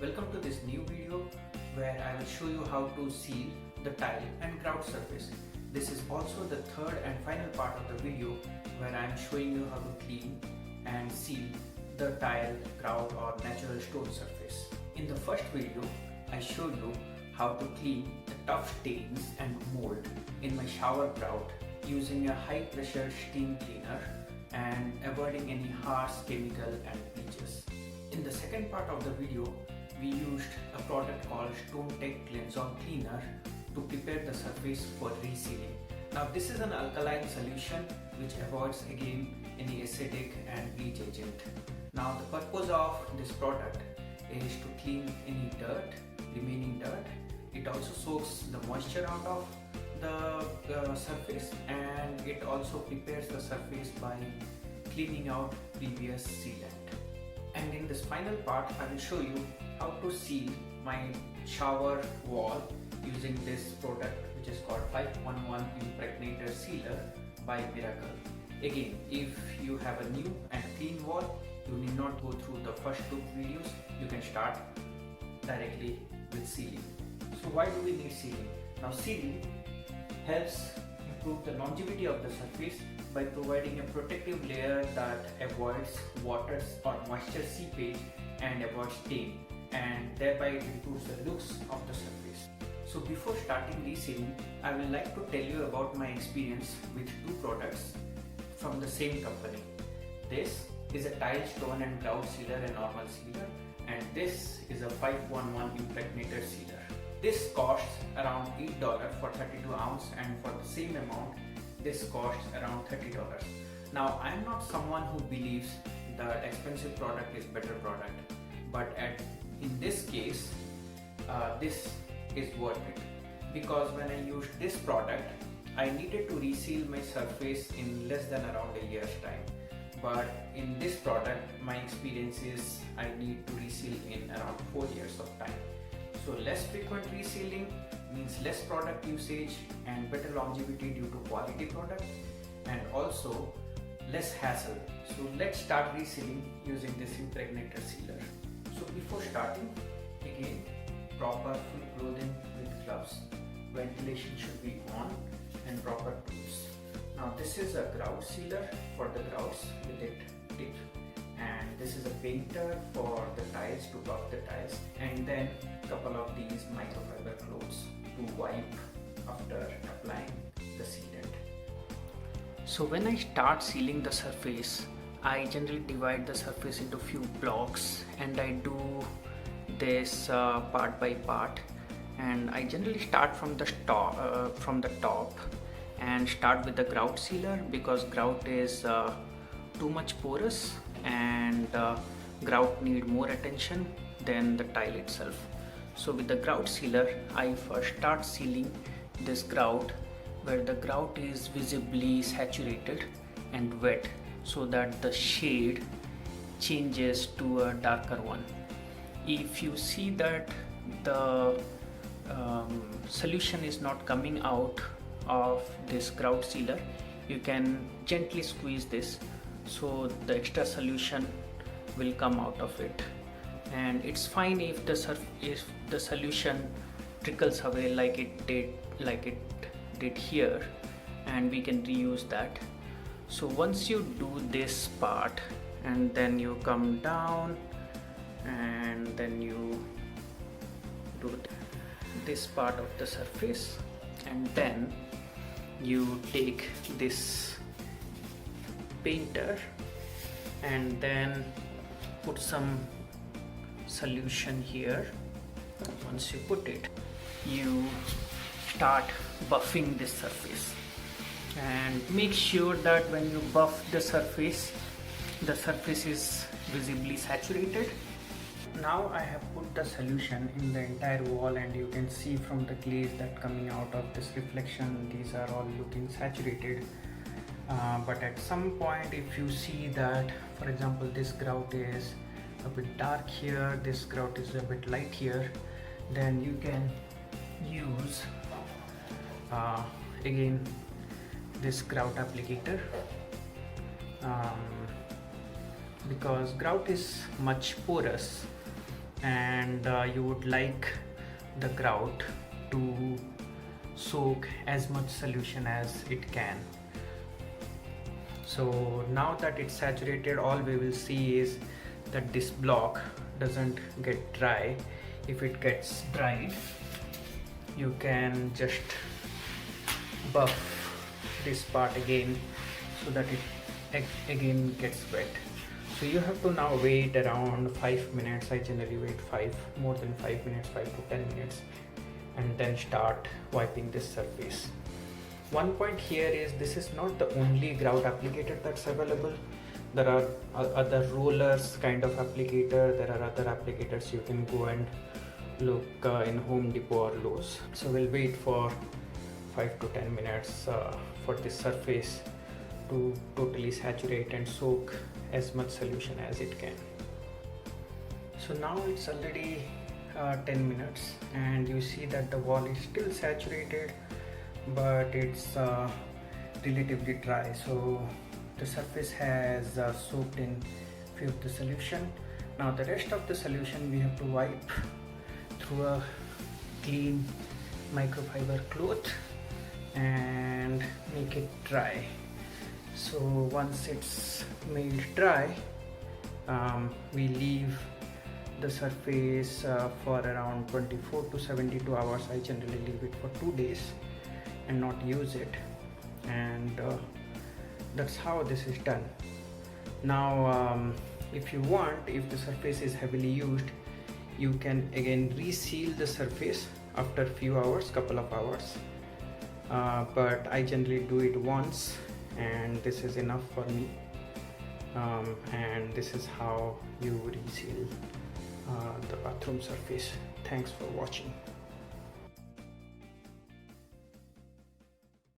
Welcome to this new video where I will show you how to seal the tile and grout surface. This is also the third and final part of the video where I am showing you how to clean and seal the tile, grout or natural stone surface. In the first video, I showed you how to clean the tough stains and mold in my shower grout using a high pressure steam cleaner and avoiding any harsh chemical and bleaches. In the second part of the video, we used a product called Stone Tech Cleanse-On Cleaner to prepare the surface for resealing. Now this is an alkaline solution which avoids again any acidic and bleach agent. Now the purpose of this product is to clean any dirt, remaining dirt. It also soaks the moisture out of the surface, and it also prepares the surface by cleaning out previous sealant. And in this final part, I will show you how to seal my shower wall using this product which is called 511 Impregnator Sealor by Miracle. Again, if you have a new and clean wall, you need not go through the first two videos. You can start directly with sealing. So why do we need sealing? Now sealing helps improve the longevity of the surface by providing a protective layer that avoids water or moisture seepage and avoids stain, and thereby it improves the looks of the surface. So before starting resealing, I would like to tell you about my experience with two products from the same company. This is a tile, stone and grout sealer, a normal sealer, and this is a 511 Impregnator Sealor. This costs around $8 for 32 ounce, and for the same amount this costs around $30. Now I am not someone who believes that expensive product is better product, but in this case this is worth it, because when I used this product I needed to reseal my surface in less than around a year's time, but in this product my experience is I need to reseal in around 4 years of time. So less frequent resealing means less product usage and better longevity due to quality product, and also less hassle. So let's start resealing using this Impregnator Sealor. So before starting, again, proper full clothing with gloves, ventilation should be on, and proper tools. Now this is a grout sealer for the grouts with it tip, and this is a painter for the tiles to buff the tiles, and then couple of these microfiber cloths to wipe after applying the sealant. So when I start sealing the surface, I generally divide the surface into few blocks, and I do this part by part, and I generally start from the top and start with the grout sealer, because grout is too much porous and grout need more attention than the tile itself. So with the grout sealer, I first start sealing this grout where the grout is visibly saturated and wet, so that the shade changes to a darker one. If you see that the solution is not coming out of this grout sealer, you can gently squeeze this so the extra solution will come out of it. And it's fine if the solution trickles away like it did here, and we can reuse that. So once you do this part, and then you come down, and then you do this part of the surface, and then you take this painter and then put some solution here. Once you put it, you start buffing this surface, and make sure that when you buff the surface is visibly saturated. Now I have put the solution in the entire wall, and you can see from the glaze that coming out of this reflection, these are all looking saturated. But at some point, if you see that, for example, this grout is a bit dark here, this grout is a bit light here, then you can use again this grout applicator, because grout is much porous and you would like the grout to soak as much solution as it can. So now that it's saturated, all we will see is that this block doesn't get dry. If it gets dried, you can just buff this part again so that it again gets wet. So you have to now wait around 5 minutes. I generally wait more than 5 minutes, 5 to 10 minutes, and then start wiping this surface. One point here is this is not the only grout applicator that's available. There are other rollers kind of applicator. There are other applicators you can go and look in Home Depot or Lowe's. So we'll wait for 5 to 10 minutes for this surface to totally saturate and soak as much solution as it can. So now it's already 10 minutes and you see that the wall is still saturated, but it's relatively dry. So the surface has soaked in few of the solution. Now the rest of the solution we have to wipe through a clean microfiber cloth and make it dry. So once it's made dry, we leave the surface for around 24 to 72 hours. I generally leave it for 2 days and not use it, and that's how this is done. Now if you want, if the surface is heavily used, you can again reseal the surface after few hours, couple of hours, but I generally do it once and this is enough for me, and this is how you reseal the bathroom surface. Thanks for watching.